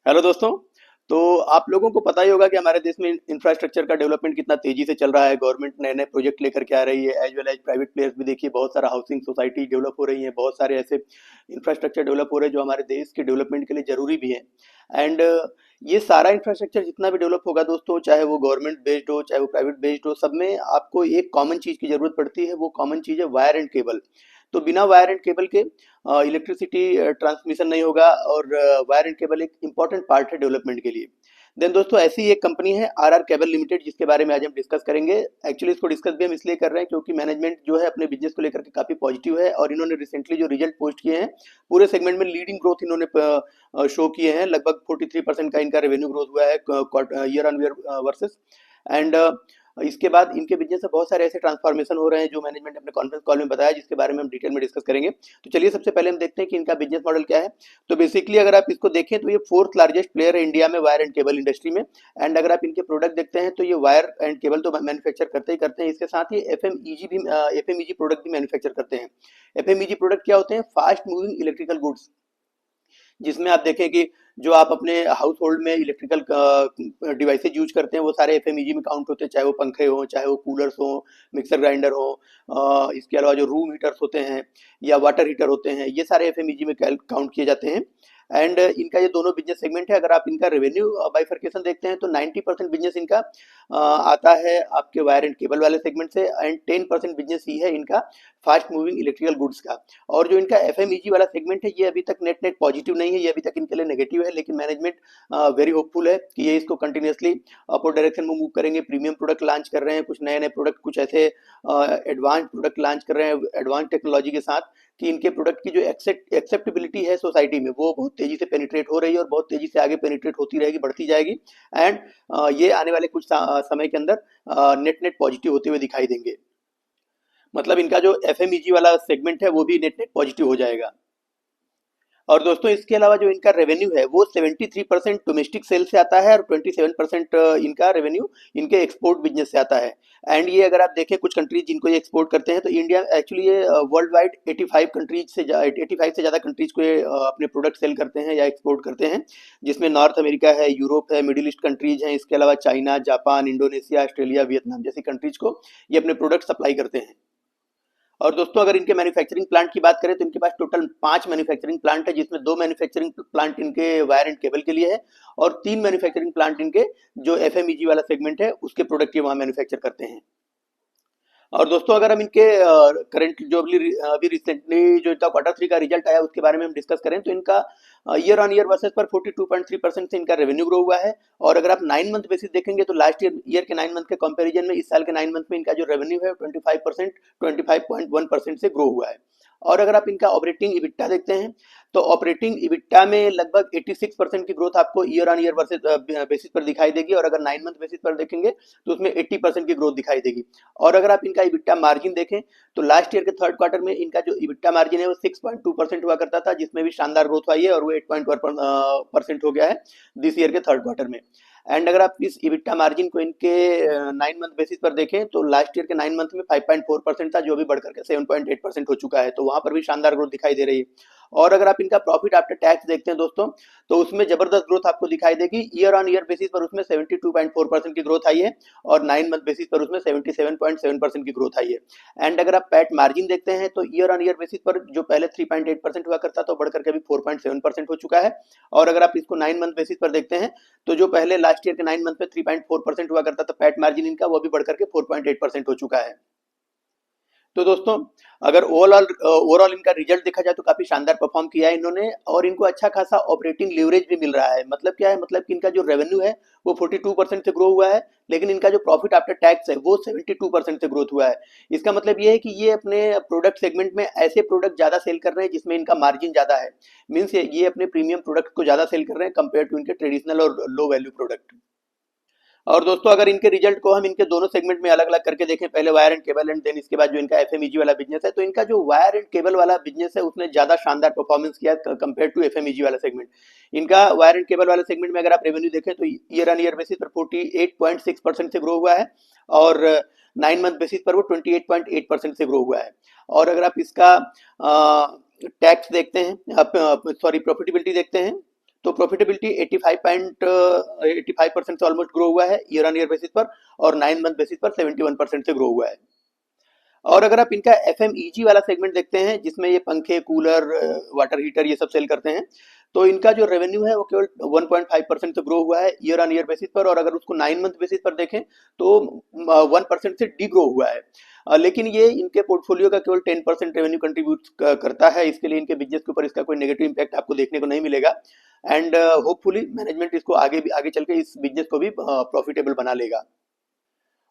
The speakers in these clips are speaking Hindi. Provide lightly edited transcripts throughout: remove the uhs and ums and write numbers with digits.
हेलो दोस्तों। तो आप लोगों को पता ही होगा कि हमारे देश में इंफ्रास्ट्रक्चर का डेवलपमेंट कितना तेजी से चल रहा है। गवर्नमेंट नए नए प्रोजेक्ट लेकर के आ रही है, as well as private players भी देखिए बहुत सारा हाउसिंग सोसाइटी डेवलप हो रही है, बहुत सारे ऐसे इंफ्रास्ट्रक्चर डेवलप हो रहे हैं जो हमारे देश के डेवलपमेंट के लिए जरूरी भी है। एंड ये सारा इंफ्रास्ट्रक्चर जितना भी डेवलप होगा दोस्तों, चाहे वो गवर्नमेंट बेस्ड हो चाहे वो प्राइवेट बेस्ड हो, सब में आपको एक कॉमन चीज़ की जरूरत पड़ती है। वो कॉमन चीज़ है वायर एंड केबल। तो बिना वायर एंड केबल के इलेक्ट्रिसिटी ट्रांसमिशन नहीं होगा, और वायर एंड केबल एक इंपॉर्टेंट पार्ट है डेवलपमेंट के लिए। देन दोस्तों, ऐसी ही एक कंपनी है आरआर केबल लिमिटेड, जिसके बारे में आज हम डिस्कस करेंगे। एक्चुअली इसको डिस्कस भी हम इसलिए कर रहे हैं क्योंकि मैनेजमेंट जो है अपने बिजनेस को लेकर के काफी पॉजिटिव है, और इन्होंने रिसेंटली जो रिजल्ट पोस्ट किए हैं, पूरे सेगमेंट में लीडिंग ग्रोथ इन्होंने शो किए हैं। लगभग 43% का इनका रेवेन्यू ग्रोथ हुआ है year on year versus. And इसके बाद इनके बिजनेस में बहुत सारे ऐसे ट्रांसफॉर्मेशन हो रहे हैं जो मैनेजमेंट अपने कॉन्फ्रेंस कॉल में बताया, जिसके बारे में हम डिटेल में डिस्कस करेंगे। तो चलिए सबसे पहले हम देखते हैं कि इनका बिजनेस मॉडल क्या है। तो बेसिकली अगर आप इसको देखें तो ये फोर्थ लार्जेस्ट प्लेयर है इंडिया में वायर एंड केबल इंडस्ट्री में। एंड अगर आप इनके प्रोडक्ट देखते हैं तो ये वायर एंड केबल तो मैन्युफैक्चर करते ही करते हैं, इसके साथ ही एफएमईजी प्रोडक्ट भी मैन्युफैक्चर करते हैं। एफएमईजी प्रोडक्ट क्या होते हैं? फास्ट मूविंग इलेक्ट्रिकल गुड्स, जिसमें आप देखें कि जो आप अपने हाउस होल्ड में इलेक्ट्रिकल डिवाइसेज यूज करते हैं वो सारे एफएमईजी में काउंट होते हैं, चाहे वो पंखे हो, चाहे वो कूलर्स हो, मिक्सर ग्राइंडर हो, इसके अलावा जो रूम हीटर्स होते हैं या वाटर हीटर होते हैं, ये सारे एफएमईजी में काउंट किए जाते हैं। एंड इनका ये दोनों बिजनेस सेगमेंट है। अगर आप इनका रेवेन्यू बाइफर्केशन देखते हैं तो 90% बिजनेस इनका आता है आपके वायर एंड केबल वाले सेगमेंट से, एंड 10% बिजनेस ही है इनका फास्ट मूविंग इलेक्ट्रिकल गुड्स का। और जो इनका एफएमईजी वाला सेगमेंट है ये अभी तक नेट नेट पॉजिटिव नहीं है, ये अभी तक इनके लिए नेगेटिव है, लेकिन मैनेजमेंट वेरी होपफुल है कि ये इसको कंटिन्यूसली अपवर्ड डायरेक्शन में मूव करेंगे। प्रीमियम प्रोडक्ट लॉन्च कर रहे हैं, कुछ नए नए प्रोडक्ट, कुछ ऐसे एडवांस प्रोडक्ट लॉन्च कर रहे हैं एडवांस टेक्नोलॉजी के साथ, कि इनके प्रोडक्ट की जो एक्सेप्टेबिलिटी है सोसाइटी में वो बहुत तेजी से पेनिट्रेट हो रही है, और बहुत तेजी से आगे पेनिट्रेट होती रहेगी, बढ़ती जाएगी। एंड ये आने वाले कुछ समय के अंदर नेट नेट पॉजिटिव होते हुए दिखाई देंगे। मतलब इनका जो एफएमईजी वाला सेगमेंट है वो भी नेट नेट पॉजिटिव हो जाएगा। और दोस्तों इसके अलावा जो इनका रेवेन्यू है वो 73% डोमेस्टिक सेल से आता है, और 27% इनका रेवेन्यू इनके एक्सपोर्ट बिजनेस से आता है। एंड ये अगर आप देखें कुछ कंट्रीज जिनको ये एक्सपोर्ट करते हैं, तो इंडिया एक्चुअली ये वर्ल्ड वाइड 85 से ज़्यादा कंट्रीज को ये अपने प्रोडक्ट सेल करते हैं या एक्सपोर्ट करते हैं, जिसमें नॉर्थ अमेरिका है, यूरोप है, मिडिल ईस्ट कंट्रीज हैं, इसके अलावा China, Japan, Indonesia, Australia, Vietnam जैसी कंट्रीज को ये अपने प्रोडक्ट सप्लाई करते हैं। और दोस्तों अगर इनके मैन्युफैक्चरिंग प्लांट की बात करें तो इनके पास टोटल 5 मैन्युफैक्चरिंग प्लांट है, जिसमें 2 मैन्युफैक्चरिंग प्लांट इनके वायर एंड केबल के लिए है, और 3 मैन्युफैक्चरिंग प्लांट इनके जो एफएमईजी वाला सेगमेंट है उसके प्रोडक्ट के वहां मैन्युफैक्चर करते हैं। और दोस्तों अगर हम इनके करंट जो अभी रिसेंटली जो इनका Q3 का रिजल्ट आया उसके बारे में हम डिस्कस करें, तो इनका ईयर ऑन ईयर वर्सेस पर 42.3% से इनका रेवेन्यू ग्रो हुआ है। और अगर आप 9 मंथ बेसिस देखेंगे तो लास्ट ईयर के 9 मंथ के कंपैरिजन में इस साल के 9 मंथ में इनका जो रेवेन्यू है 25.1% से ग्रो हुआ है। और अगर आप इनका ऑपरेटिंग इबिट्टा देखते हैं तो ऑपरेटिंग इबिट्टा में लगभग 86% की ग्रोथ आपको year on year versus basis पर दिखाई देगी, और अगर 9 मंथ बेसिस पर देखेंगे तो उसमें 80% की ग्रोथ दिखाई देगी। और अगर आप इनका इबिट्टा मार्जिन देखें तो लास्ट ईयर के थर्ड क्वार्टर में इनका जो इबिट्टा मार्जिन है वो 6.2% हुआ करता था, जिसमें भी शानदार ग्रोथ आई है, और वो 8.1% हो गया है दिस ईयर के थर्ड क्वार्टर में। एंड अगर आप इस इबिट्टा मार्जिन को इनके 9 मंथ बेसिस पर देखें तो लास्ट ईयर के 9 मंथ में 5.4% था, जो अभी बढ़कर के 7.8% हो चुका है, तो वहां पर भी शानदार ग्रोथ दिखाई दे रही है। और अगर आप इनका प्रॉफिट आफ्टर टैक्स देखते हैं दोस्तों, तो उसमें जबरदस्त ग्रोथ आपको दिखाई देगी। ईयर ऑन ईयर बेसिस पर उसमें 72.4% की ग्रोथ आई है, और 9 मंथ बेसिस पर उसमें 77.7% की ग्रोथ आई है। एंड अगर आप पैट मार्जिन देखते हैं तो ईयर ऑन ईयर बेसिस पर जो पहले 3.8% हुआ करता तो बढ़कर के अभी 4.7% हो चुका है। और अगर आप इसको 9 मंथ बेसिस पर देखते हैं तो जो पहले लास्ट ईयर के 9 मंथ में 3.4% हुआ करता था पैट मार्जिन इनका, वो भी बढ़कर के 4.8% हो चुका है। तो दोस्तों अगर ओवरऑल इनका रिजल्ट देखा जाए तो काफी शानदार परफॉर्म किया है इन्होंने, और इनको अच्छा खासा ऑपरेटिंग लीवरेज भी मिल रहा है। मतलब क्या है? मतलब कि इनका जो रेवेन्यू है वो 42% से ग्रो हुआ है, लेकिन इनका जो प्रॉफिट आफ्टर टैक्स है वो 72% से ग्रोथ हुआ है। इसका मतलब ये है कि ये अपने प्रोडक्ट सेगमेंट में ऐसे प्रोडक्ट ज्यादा सेल कर रहे हैं जिसमें इनका मार्जिन ज्यादा है। मीन्स ये अपने प्रीमियम प्रोडक्ट को ज्यादा सेल कर रहे हैं कंपेयर टू इनके ट्रेडिशनल और लो वैल्यू प्रोडक्ट। और दोस्तों अगर इनके रिजल्ट को हम इनके दोनों सेगमेंट में अलग अलग करके देखें, पहले wire and cable and then इसके बाद जो इनका एफएमईजी वाला बिजनेस है, तो इनका जो वायर एंड केबल वाला बिजनेस है उसने ज्यादा शानदार परफॉर्मेंस किया कंपेयर टू एफएमईजी वाला सेगमेंट। इनका वायर एंड केबल वाले सेगमेंट में अगर आप रेवेन्यू देखें तो ईयर ऑन ईयर बेसिस पर 48.6% से ग्रो हुआ है, और 9 मंथ बेसिस पर वो 28.8% से ग्रो हुआ है। और अगर आप इसका टैक्स देखते हैं, सॉरी प्रॉफिटेबिलिटी देखते हैं, तो प्रॉफिटेबिलिटी 85% से ऑलमोस्ट ग्रो हुआ है ईयर ऑन ईयर बेसिस पर, और 9 मंथ बेसिस पर 71% से ग्रो हुआ है। और अगर आप इनका एफएमईजी वाला सेगमेंट देखते हैं, जिसमें ये पंखे, कूलर, वाटर हीटर ये सब सेल करते हैं, तो इनका जो रेवेन्यू है वो केवल 1.5% से ग्रो हुआ है ईयर ऑन ईयर बेसिस पर, और अगर उसको 9 मंथ बेसिस पर देखें तो 1% से डी ग्रो हुआ है। लेकिन ये इनके पोर्टफोलियो का केवल 10% रेवेन्यू कंट्रीब्यूट करता है, इसके लिए इनके बिजनेस के ऊपर इसका कोई नेगेटिव इंपैक्ट आपको देखने को नहीं मिलेगा। एंड होपफुली मैनेजमेंट इसको आगे चल के इस बिजनेस को भी प्रॉफिटेबल बना लेगा।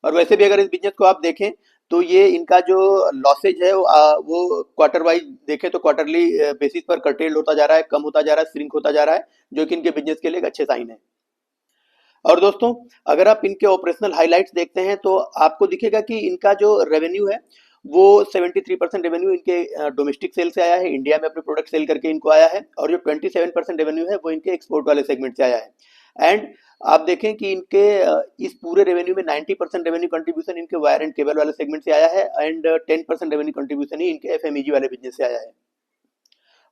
और वैसे भी अगर इस बिजनेस को आप देखें तो ये इनका जो लॉसेज है वो क्वार्टर वाइज देखें तो क्वार्टरली बेसिस पर कर्टेल्ड होता जा रहा है, कम होता जा रहा है, श्रिंक होता जा रहा है, जो कि इनके बिजनेस के लिए एक अच्छे साइन है। और दोस्तों, अगर आप इनके ऑपरेशनल हाइलाइट्स देखते हैं तो आपको दिखेगा कि इनका जो रेवेन्यू है वो 73% रेवेन्यू इनके डोमेस्टिक सेल से आया है, इंडिया में अपने प्रोडक्ट सेल करके इनको आया है, और जो 27% रेवेन्यू है वो इनके एक्सपोर्ट वाले सेगमेंट से आया है। एंड आप देखें कि इनके इस पूरे रेवेन्यू में 90% रेवेन्यू कंट्रीब्यूशन इनके वायर एंड केबल वाले सेगमेंट से आया है, एंड 10% रेवेन्यू कंट्रीब्यूशन ही इनके एफएमईजी वाले बिजनेस से आया है।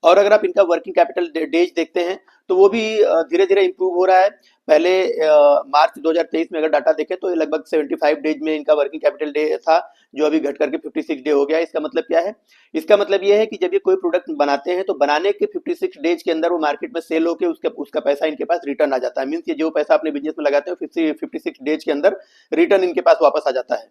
और अगर आप इनका वर्किंग कैपिटल डेज देखते हैं तो वो भी धीरे धीरे इंप्रूव हो रहा है। पहले मार्च 2023 में अगर डाटा देखें तो ये लगभग 75 डेज में इनका वर्किंग कैपिटल डे था, जो अभी घट करके 56 डे हो गया। इसका मतलब क्या है? इसका मतलब ये है कि जब ये कोई प्रोडक्ट बनाते हैं तो बनाने के 56 डेज के अंदर वो मार्केट में सेल होकर उसका पैसा इनके पास रिटर्न आ जाता है। मीन्स ये जो पैसा अपने बिजनेस में लगाते हैं 56 डेज के अंदर रिटर्न इनके पास वापस आ जाता है।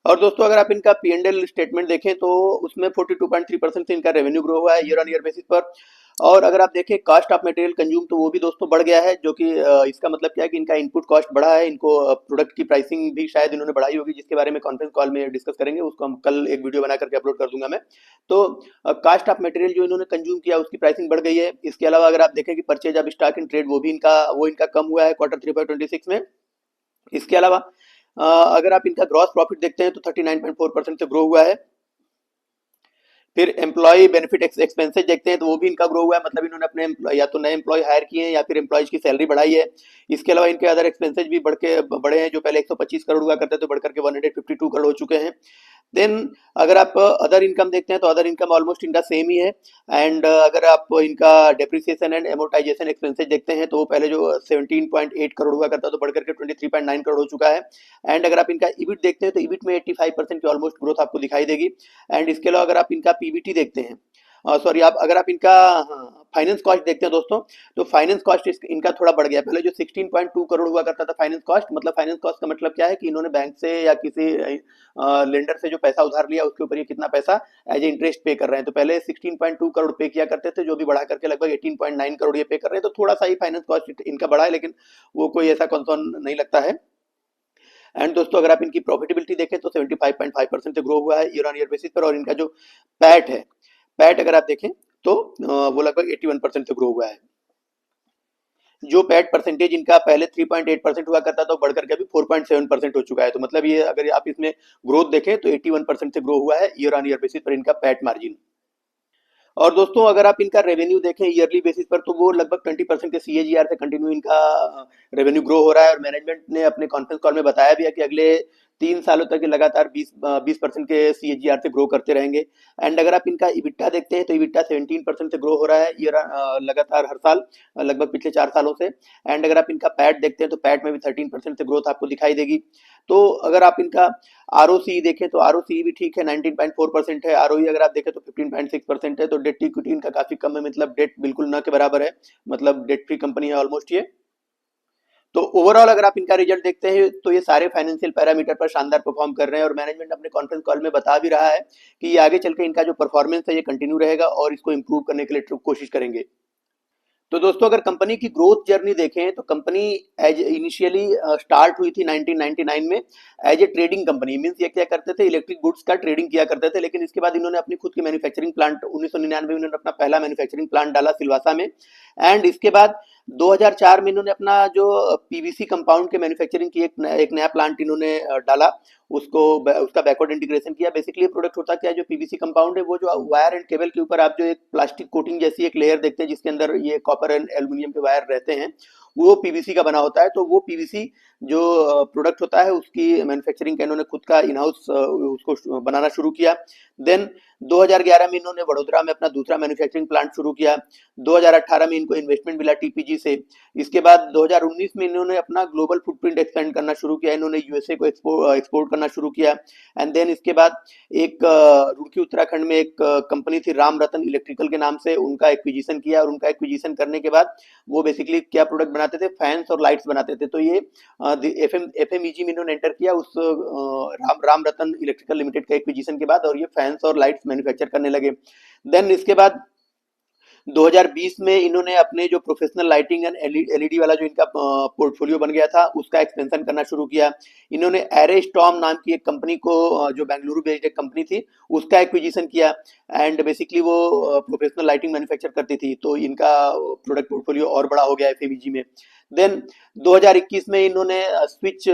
और दोस्तों, अगर आप इनका पी&एल स्टेटमेंट देखें तो उसमें 42.3% से इनका रेवेन्यू ग्रो हुआ है ईयर ऑन ईयर बेसिस पर। और अगर आप देखें कॉस्ट ऑफ मटेरियल कंज्यूम, तो वो भी दोस्तों बढ़ गया है, जो कि इसका मतलब क्या है कि इनका इनपुट कॉस्ट बढ़ा है। इनको प्रोडक्ट की प्राइसिंग भी शायद इन्होंने बढ़ाई होगी, जिसके बारे में कॉन्फ्रेंस कॉल में डिस्कस करेंगे, उसको हम कल एक वीडियो बना करके अपलोड कर दूंगा मैं। तो कॉस्ट ऑफ मटेरियल जो इन्होंने कंज्यूम किया उसकी प्राइसिंग बढ़ गई है। इसके अलावा अगर आप देखें कि purchase of stock in trade, वो इनका कम हुआ है Q3 में। इसके अलावा अगर आप इनका ग्रॉस प्रॉफिट देखते हैं तो 39.4% से ग्रो हुआ है। फिर एम्प्लॉय बेनिफिट एक्सपेंसेस देखते हैं तो वो भी इनका ग्रो हुआ है, मतलब इन्होंने अपने या तो नए एम्प्लॉय हायर किए हैं या फिर एम्प्लॉयज की सैलरी बढ़ाई है। इसके अलावा इनके अदर एक्सपेंसेस भी बढ़े हैं, जो पहले 125 करोड़ हुआ करते थे बढ़कर के 152 करोड़ हो चुके हैं। देन अगर आप अदर इनकम देखते हैं तो अदर इनकम ऑलमोस्ट इनका सेम ही है। एंड अगर आप इनका डेप्रिसिएशन एंड एमोर्टाइजेशन एक्सपेंसेस देखते हैं तो वो पहले जो 17.8 करोड़ हुआ करता तो बढ़कर के 23.9 करोड़ हो चुका है। एंड अगर आप इनका ईबिट देखते हैं तो ईबिट में 85% की ऑलमोस्ट ग्रोथ आपको दिखाई देगी। एंड इसके अलावा अगर आप इनका पीबीटी देखते हैं, सॉरी, आप अगर आप इनका फाइनेंस कॉस्ट देखते हैं दोस्तों, तो फाइनेंस कॉस्ट इनका थोड़ा बढ़ गया। पहले जो 16.2 करोड़ हुआ करता था फाइनेंस कॉस्ट, मतलब फाइनेंस कॉस्ट का मतलब क्या है कि इन्होंने बैंक से या किसी लेंडर से जो पैसा उधार लिया उसके ऊपर ये कितना पैसा एज ए इंटरेस्ट पे कर रहे हैं। तो पहले 16.2 करोड़ पे किया करते थे, जो भी बढ़ा करके लगभग 18.9 करोड़ ये पे कर रहे हैं। तो थोड़ा सा ही फाइनेंस कॉस्ट इनका बढ़ा है, लेकिन वो कोई ऐसा कंसर्न नहीं लगता है। एंड दोस्तों, अगर आप इनकी प्रॉफिटेबिलिटी देखें तो 75.5% से ग्रो हुआ है ईयर ऑन ईयर बेसिस पर। और इनका जो पैट है, पैट अगर आप देखें तो वो लगभग 81% से ग्रो हुआ है। जो पैट परसेंटेज इनका पहले 3.8% हुआ करता था, बढ़कर के अभी 4.7% हो चुका है। तो मतलब ये अगर आप इसमें ग्रोथ देखें तो 81% से ग्रो हुआ है ईयर ऑन ईयर बेसिस पर इनका पैट मार्जिन। और दोस्तों, अगर आप इनका रेवेन्यू देखें ईयरली बेसिस पर तो वो लगभग 20% के सीएजीआर से कंटिन्यू इनका रेवेन्यू ग्रो हो रहा है। और मैनेजमेंट ने अपने कॉन्फ्रेंस कॉल में बताया भी है कि अगले 3 सालों तक ये लगातार 20% के सीएजीआर से ग्रो करते रहेंगे। एंड अगर आप इनका इबिट्टा देखते हैं तो इबिट्टा 17% से ग्रो हो रहा है लगातार हर साल, लगभग पिछले 4 सालों से। एंड अगर आप इनका पैट देखते हैं तो पैट में भी 13% से ग्रोथ आपको दिखाई देगी। तो अगर आप इनका आरओसी देखें तो आरओसी भी ठीक है, 19.4% है। आरओई अगर आप देखें तो 15.6% है। तो डेट टू इक्विटी इनका काफी कम है, मतलब डेट बिल्कुल न के बराबर है, मतलब डेट फ्री कंपनी है ऑलमोस्ट ये। तो ओवरऑल अगर आप इनका रिजल्ट देखते हैं तो ये सारे फाइनेंशियल पैरामीटर पर शानदार परफॉर्म कर रहे हैं। और मैनेजमेंट अपने कॉन्फ्रेंस कॉल में बता भी रहा है कि ये आगे चल के इनका जो परफॉर्मेंस है ये कंटिन्यू रहेगा और इसको इंप्रूव करने के लिए कोशिश करेंगे। तो दोस्तों, अगर कंपनी की ग्रोथ जर्नी देखें तो कंपनी एज इनिशियली स्टार्ट हुई थी 1999 में as a trading company. Means ये क्या करते थे, इलेक्ट्रिक गुड्स का ट्रेडिंग किया करते थे। लेकिन इसके बाद इन्होंने अपनी खुद की मैन्युफैक्चरिंग प्लांट 1999 में इन्होंने अपना पहला मैन्युफैक्चरिंग प्लांट डाला सिलवासा में। एंड इसके बाद 2004 में इन्होंने अपना जो पीवीसी कंपाउंड के मैन्युफैक्चरिंग की एक नया प्लांट इन्होंने डाला, उसका बैकवर्ड इंटीग्रेशन किया। बेसिकली प्रोडक्ट होता क्या है, जो पीवीसी कंपाउंड है वो जो वायर एंड केबल के ऊपर आप जो एक प्लास्टिक कोटिंग जैसी एक लेयर देखते हैं जिसके अंदर ये कॉपर एंड एल्यूमिनियम के वायर रहते हैं, वो पीवीसी का बना होता है। तो वो पीवीसी जो प्रोडक्ट होता है उसकी मैन्युफैक्चरिंग का इन्होंने खुद का इन हाउस उसको बनाना शुरू किया। देन 2011 में इन्होंने वडोदरा में अपना दूसरा मैन्युफैक्चरिंग प्लांट शुरू किया। 2018 में इनको इन्वेस्टमेंट मिला टीपीजी से। इसके बाद 2019 में इन्होंने अपना ग्लोबल फुटप्रिंट एक्सपेंड करना शुरू किया, इन्होंने यूएसए को एक्सपोर्ट करना शुरू किया। एंड देन इसके बाद एक रुड़की उत्तराखंड में एक कंपनी थी राम रतन इलेक्ट्रिकल के नाम से, उनका एक्विजिशन किया, और उनका एक्विजिशन करने के बाद वो बेसिकली क्या प्रोडक्ट बनाते थे, फैंस और लाइट्स बनाते थे। तो ये एफएमईजी में इन्होंने एंटर किया उस राम रतन इलेक्ट्रिकल लिमिटेड का एक्विजिशन के बाद, और ये फैंस और लाइट्स मैन्युफैक्चर करने लगे। देन इसके बाद 2020 में इन्होंने अपने जो प्रोफेशनल लाइटिंग एंड एलईडी वाला जो इनका पोर्टफोलियो बन गया था उसका एक्सपेंशन करना शुरू किया। इन्होंने एरे स्टॉर्म नाम की एक कंपनी को जो बेंगलुरु बेस्ड एक कंपनी थी उसका एक्विजिशन किया, एंड बेसिकली वो प्रोफेशनल लाइटिंग मैन्युफैक्चर करती थी, तो इनका प्रोडक्ट पोर्टफोलियो और बड़ा हो गया एफएमईजी में। देन 2021 में इन्होंने स्विच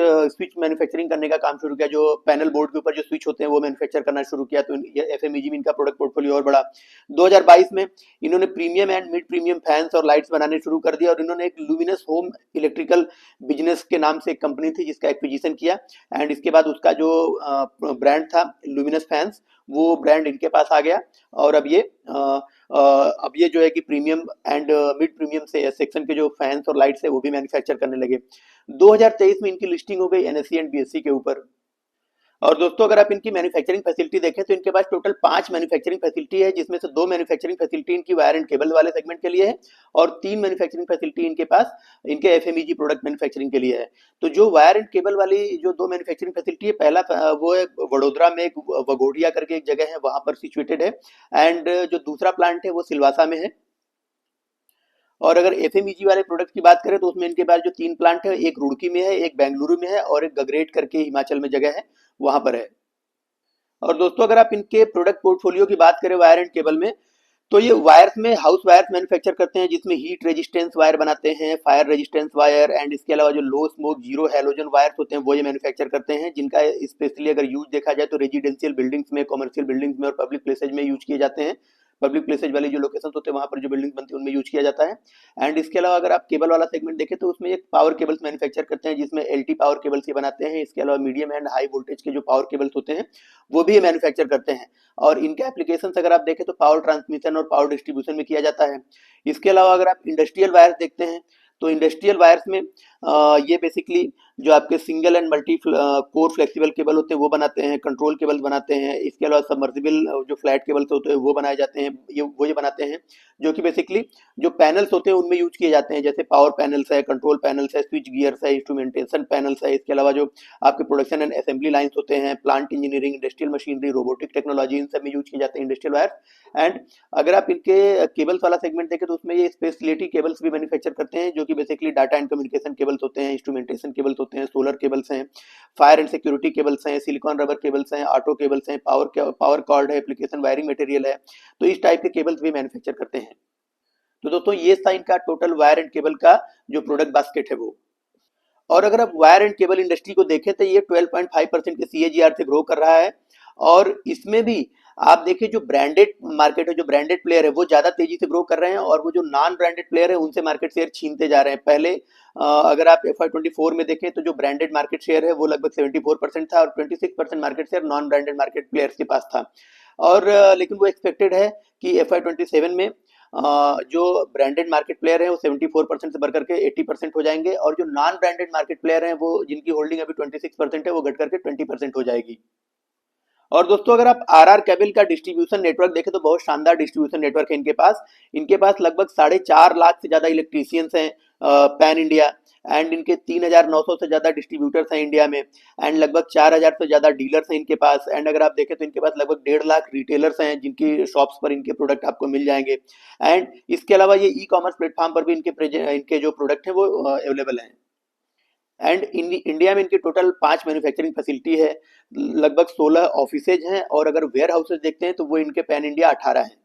मैन्युफैक्चरिंग करने का काम शुरू किया, जो पैनल बोर्ड के ऊपर जो स्विच होते हैं वो मैन्युफैक्चर करना शुरू किया, तो एफएमईजी में इनका प्रोडक्ट पोर्टफोलियो और बड़ा। 2022 में इन्होंने premium and mid premium fans और लाइट्स बनाने शुरू कर दिया, और इन्होंने एक लुमिनस होम इलेक्ट्रिकल बिजनेस के नाम से एक कंपनी थी जिसका एक्विजिशन किया, एंड इसके बाद उसका जो ब्रांड था लुमिनस फैंस, वो ब्रांड इनके पास आ गया, और अब ये जो है कि प्रीमियम एंड मिड प्रीमियम से सेक्शन के जो फैंस और लाइट्स है वो भी मैन्युफैक्चर करने लगे। 2023 में इनकी लिस्टिंग हो गई एनएससी एंड बीएससी के ऊपर। और दोस्तों अगर आप इनकी मैन्युफैक्चरिंग फैसिलिटी देखें तो इनके पास टोटल 5 मैन्युफैक्चरिंग फैसिलिटी है, जिसमें से 2 मैन्युफैक्चरिंग फैसिलिटी इनकी वायर एंड केबल वाले सेगमेंट के लिए है, और 3 मैन्युफैक्चरिंग फैसिलिटी इनके पास इनके एफएमईजी प्रोडक्ट मैन्युफैक्चरिंग के लिए है। तो जो वायर एंड केबल वाली जो 2 मैन्युफैक्चरिंग फैसिलिटी है, पहला वो है वडोदरा में, एक वघोड़िया करके एक जगह है वहां पर सिचुएटेड है, एंड जो दूसरा प्लांट है वो सिलवासा में है। और अगर एफएमईजी वाले प्रोडक्ट की बात करें तो उसमें इनके पास जो 3 प्लांट है, एक रुड़की में है, एक बेंगलुरु में है, और एक गगरेट करके हिमाचल में जगह है वहां पर है। और दोस्तों अगर आप इनके प्रोडक्ट पोर्टफोलियो की बात करें वायर एंड केबल में, तो ये वायर्स में हाउस वायर्स मैन्युफैक्चर करते हैं, जिसमें हीट रेजिस्टेंस वायर बनाते हैं, फायर रेजिस्टेंस वायर, एंड इसके अलावा जो low smoke zero halogen wires होते हैं वो ये मैन्युफैक्चर करते हैं, जिनका स्पेशली अगर यूज देखा जाए तो रेजिडेंशियल बिल्डिंग्स में, कॉमर्शियल बिल्डिंग्स में और पब्लिक प्लेसेज में यूज किए जाते हैं। पब्लिक प्लेसेज वाली जो लोकेशन होते हैं वहां पर जो बिल्डिंग बनती है उनमें यूज किया जाता है। एंड इसके अलावा अगर आप केबल वाला सेगमेंट देखें तो उसमें एक पावर केबल्स मैन्युफैक्चर करते हैं, जिसमें एलटी पावर केबल्स ये बनाते हैं। इसके अलावा मीडियम एंड हाई वोल्टेज के जो पावर केबल्स होते हैं वो भी ये मैन्युफैक्चर करते हैं, और इनके एप्लीकेशंस अगर आप देखें तो पावर ट्रांसमिशन और पावर डिस्ट्रीब्यूशन में किया जाता है। इसके अलावा अगर आप इंडस्ट्रियल वायर्स देखते हैं तो इंडस्ट्रियल वायर्स में ये बेसिकली जो आपके single and multi core flexible cable होते हैं वो बनाते हैं, कंट्रोल केबल बनाते हैं। इसके अलावा सबमर्सिबल जो फ्लैट केबल्स होते हैं वो बनाए जाते हैं, ये बनाते हैं, जो कि बेसिकली जो पैनल्स होते हैं उनमें यूज किए जाते हैं, जैसे पावर पैनल्स है, कंट्रोल पैनल्स है, स्विच गियर्स है, इंस्ट्रूमेंटेशन पैनल्स है। इसके अलावा जो आपके प्रोडक्शन एंड असेंबली लाइन्स होते हैं, plant engineering, industrial machinery, robotic technology, इन सब में यूज किए जाते हैं इंडस्ट्रियल वायर। एंड अगर आप इनके केबल्स वाला सेगमेंट देखें तो उसमें ये स्पेशलिटी केबल्स भी मैन्युफैक्चर करते हैं, जो कि basically data and communication cables होते हैं, इंस्ट्रूमेंटेशन केबल्स होते हैं, सोलर केबल्स हैं, फायर एंड सिक्योरिटी केबल्स हैं, सिलिकॉन रबर केबल्स हैं, ऑटो केबल्स हैं, पावर कॉर्ड है, एप्लीकेशन वायरिंग मटेरियल है। तो इस टाइप के केबल्स भी मैन्युफैक्चर करते हैं। तो दोस्तों ये था इनका टोटल वायर एंड केबल का जो प्रोडक्ट बास्केट है वो। और अगर आप वायर एंड केबल इंडस्ट्री को देखें तो ये 12.5% के सीएजीआर से ग्रो कर रहा है, और इसमें भी आप देखिए जो ब्रांडेड मार्केट है, जो ब्रांडेड प्लेयर है वो ज्यादा तेजी से ग्रो कर रहे हैं, और वो जो नॉन ब्रांडेड प्लेयर है उनसे मार्केट शेयर छीनते जा रहे हैं। पहले अगर आप FY24 में देखें तो जो ब्रांडेड मार्केट शेयर है वो लगभग 74% था, और 26% market share non branded market players के पास था। और लेकिन वो एक्सपेक्टेड है कि FY27 में जो ब्रांडेड मार्केट प्लेयर है वो 74% से बढ़ करके 80% हो जाएंगे, और जो नॉन ब्रांडेड मार्केट प्लेयर है वो जिनकी होल्डिंग अभी 26% है वो घट करके 20% हो जाएगी। और दोस्तों अगर आप आरआर केबल का डिस्ट्रीब्यूशन नेटवर्क देखें तो बहुत शानदार डिस्ट्रीब्यूशन नेटवर्क है इनके पास लगभग 4.5 लाख से ज्यादा इलेक्ट्रीशियंस हैं पैन इंडिया, एंड इनके 3,900 से ज्यादा डिस्ट्रीब्यूटर्स हैं इंडिया में, एंड लगभग 4,000 से ज्यादा डीलर्स हैं इनके पास। एंड अगर आप देखें तो इनके पास लगभग 1.5 लाख रिटेलर्स हैं जिनकी शॉप्स पर इनके प्रोडक्ट आपको मिल जाएंगे। एंड इसके अलावा ये ई कॉमर्स प्लेटफॉर्म पर भी इनके जो प्रोडक्ट है वो अवेलेबल हैं। एंड इंडिया में इनकी टोटल 5 मैन्युफैक्चरिंग फैसिलिटी है, लगभग 16 ऑफिसेज हैं, और अगर वेयर हाउसेज देखते हैं तो वो इनके पैन इंडिया 18 हैं।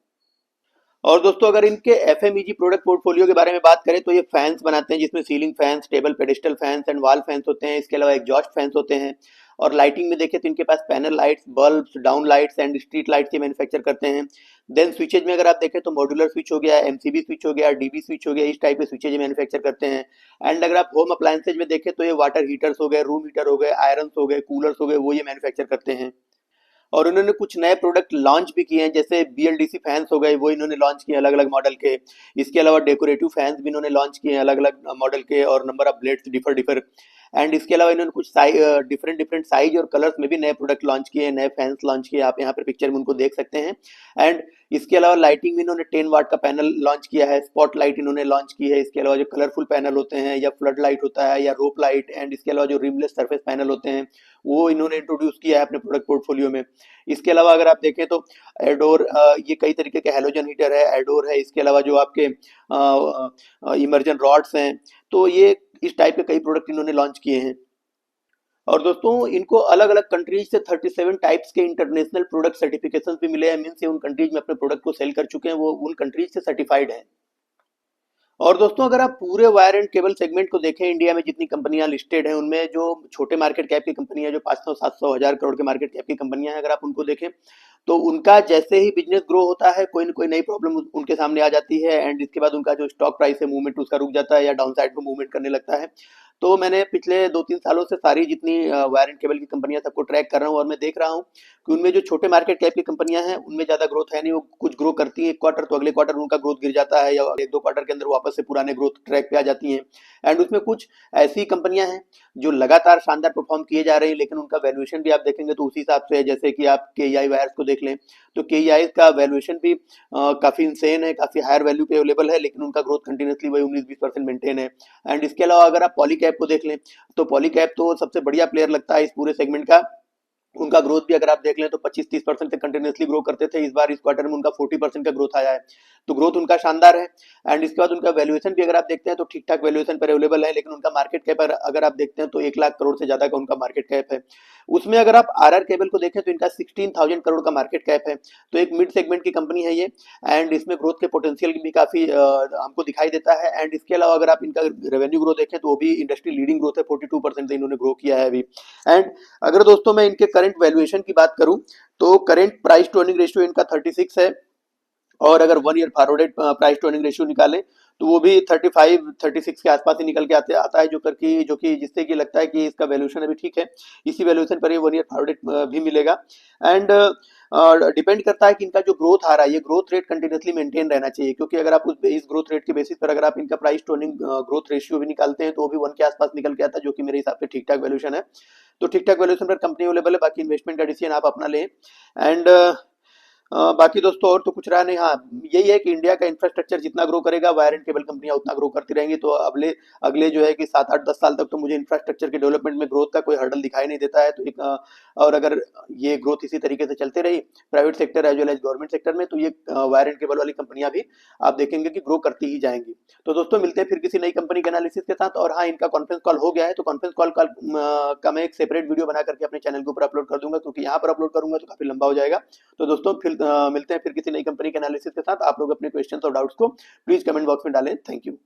और दोस्तों अगर इनके एफएमईजी प्रोडक्ट पोर्टफोलियो के बारे में बात करें तो ये फैंस बनाते हैं, जिसमें ceiling fans, table pedestal fans and wall fans होते हैं। इसके अलावा एग्जॉस्ट फैंस होते हैं, और लाइटिंग में देखें तो इनके पास panel lights, bulbs, down lights and street lights के मैन्युफैक्चर करते हैं। देन स्विचेज में अगर आप देखें तो मॉड्यूलर स्विच हो गया, एमसीबी स्विच हो गया, डीबी स्विच हो गया, इस टाइप के स्विचेज मैन्युफैक्चर करते हैं। एंड अगर आप होम अप्लायंसेज में देखें तो ये वाटर हीटर्स हो गए, रूम हीटर हो गए, आयरन्स हो गए, कूलर्स हो गए, वो ये मैन्युफैक्चर करते हैं। और उन्होंने कुछ नए प्रोडक्ट लॉन्च भी किए हैं, जैसे बीएलडीसी फैंस हो गए, वो इन्होंने लॉन्च किए अलग अलग मॉडल के। इसके अलावा डेकोरेटिव फैंस भी इन्होंने लॉन्च किए हैं अलग अलग मॉडल के, और number of blades differ differ. And इसके अलावा इन्होंने कुछ डिफरेंट डिफरेंट साइज और कलर्स में भी नए प्रोडक्ट लॉन्च किए हैं, नए फैंस लॉन्च किए, आप यहाँ पर पिक्चर में उनको देख सकते हैं। एंड इसके अलावा लाइटिंग में इन्होंने 10 वाट का पैनल लॉन्च किया है, स्पॉट लाइट इन्होंने लॉन्च की है। इसके अलावा जो कलरफुल पैनल होते हैं, या फ्लड लाइट होता है, या रोप लाइट, एंड इसके अलावा जो रिमलेस सरफेस पैनल होते हैं, वो इन्होंने इंट्रोड्यूस किया है अपने प्रोडक्ट पोर्टफोलियो में। इसके अलावा अगर आप देखें तो एडोर, ये कई तरीके के हैलोजन हीटर है, एडोर है। इसके अलावा जो आपके इमर्जन रॉड्स हैं, तो ये इस टाइप के कई प्रोडक्ट इन्होंने लॉन्च किए हैं। और दोस्तों इनको अलग अलग कंट्रीज से 37 टाइप्स के इंटरनेशनल प्रोडक्ट सर्टिफिकेशन भी मिले हैं, मीन्स ये उन कंट्रीज में अपने प्रोडक्ट को सेल कर चुके हैं, वो उन कंट्रीज से सर्टिफाइड है। और दोस्तों अगर आप पूरे वायर एंड केबल सेगमेंट को देखें, इंडिया में जितनी कंपनियां लिस्टेड हैं, उनमें जो छोटे मार्केट कैप की कंपनियां, जो 500, 700, 1000 करोड़ के मार्केट कैप की कंपनियां हैं, अगर आप उनको देखें तो उनका जैसे ही बिजनेस ग्रो होता है, कोई ना कोई नई प्रॉब्लम उनके सामने आ जाती है, एंड इसके बाद उनका जो स्टॉक प्राइस है मूवमेंट उसका रुक जाता है, या डाउन साइड में मूवमेंट करने लगता है। तो मैंने पिछले 2-3 सालों से सारी जितनी वायर एंड केबल की कंपनियां सबको ट्रैक कर रहा हूँ, और मैं देख रहा हूँ कि उनमें जो छोटे मार्केट कैप की कंपनियां हैं, उनमें ज्यादा ग्रोथ है नहीं। वो कुछ ग्रो करती हैं एक क्वार्टर, तो अगले क्वार्टर उनका ग्रोथ गिर जाता है, या 1-2 क्वार्टर के अंदर वापस से पुराने ग्रोथ ट्रैक पे आ जाती हैं। एंड उसमें कुछ ऐसी कंपनियां हैं जो लगातार शानदार परफॉर्म किए जा रही हैं, लेकिन उनका वैल्यूएशन भी आप देखेंगे तो उसी हिसाब से है। जैसे कि आप केईआई वायर्स को देख लें, तो केईआई का वैल्यूएशन भी काफी इंसेन है, काफी हायर वैल्यू पे अवेलेबल है, लेकिन उनका ग्रोथ कंटिन्यूसली वही 19-20% मेंटेन है। एंड इसके अलावा अगर आप पॉलीकैब को देख लें, तो पॉलीकैब तो सबसे बढ़िया प्लेयर लगता है इस पूरे सेगमेंट का। उनका ग्रोथ भी अगर आप देख लें तो 25-30% से कंटिन्यूसली ग्रो करते थे, इस बार इस क्वार्टर में उनका 40% का ग्रोथ आया है, तो ग्रोथ उनका शानदार है। एंड इसके बाद उनका वैल्यूएशन भी अगर आप देखते हैं तो ठीक ठाक वैल्यूएशन पर अवेलेबल है, लेकिन उनका मार्केट कैप अगर आप देखते हैं तो 1 लाख करोड़ से ज्यादा का उनका मार्केट कैप है। उसमें अगर आप आरआर केबल को देखें तो इनका 16,000 करोड़ का मार्केट कैप है, तो एक मिड सेगमेंट की कंपनी है ये। एंड इसमें ग्रोथ के पोटेंशियल भी काफी हमको दिखाई देता है। एंड इसके अलावा अगर आप इनका रेवेन्यू ग्रोथ देखें तो वो भी इंडस्ट्री लीडिंग ग्रोथ है, 42% से इन्होंने ग्रो किया है अभी। एंड अगर दोस्तों मैं इनके करंट वैल्यूएशन की बात करूं, तो current price to earning ratio इनका 36 है, और अगर 1 year forwarded price to earning ratio निकालें तो वो भी 35-36 के आसपास ही निकल के आता है, जो कि जिससे कि लगता है कि इसका वैल्यूएशन अभी ठीक है। इसी वैल्यूएशन पर ये 1 ईयर फॉरवर्डेड भी मिलेगा। एंड डिपेंड करता है कि इनका जो ग्रोथ आ रहा है, ये ग्रोथ रेट कंटिन्यूसली मेंटेन रहना चाहिए, क्योंकि अगर आप इस ग्रोथ रेट के बेसिस पर अगर आप इनका price to earning growth ratio भी निकालते हैं तो वो भी 1 के आसपास निकल के आता है, जो कि मेरे हिसाब से ठीक ठाक वैल्यूएशन है। तो ठीक ठाक वैल्यूएशन पर कंपनी अवेलेबल है, बाकी इन्वेस्टमेंट का डिसीजन आप अपना लें। एंड बाकी दोस्तों और तो कुछ रहा नहीं। हाँ, यही है कि इंडिया का इंफ्रास्ट्रक्चर जितना ग्रो करेगा, वायर एंड केबल कंपनियां उतना ग्रो करती रहेंगी। तो अगले अगले जो है कि 7-8-10 साल तक तो मुझे इंफ्रास्ट्रक्चर के डेवलपमेंट में ग्रोथ का कोई हर्डल दिखाई नहीं देता है। तो और अगर ये ग्रोथ इसी तरीके से चलते रही private sector as well as government sector में, तो ये वायर एंड केबल वाली कंपनियां भी आप देखेंगे कि ग्रो करती ही जाएंगी। तो दोस्तों मिलते हैं फिर किसी नई कंपनी के एनालिसिस के साथ। और हाँ, इनका कॉन्फ्रेंस कॉल हो गया है, तो कॉन्फ्रेंस कॉल का मैं एक सेपरेट वीडियो बना करके अपने चैनल के ऊपर अपलोड कर दूंगा, क्योंकि यहाँ पर अपलोड करूंगा तो काफी लंबा हो जाएगा। तो दोस्तों फिर मिलते हैं फिर किसी नई कंपनी के एनालिसिस के साथ। आप लोग अपने क्वेश्चंस और डाउट्स को प्लीज कमेंट बॉक्स में डालें। Thank you.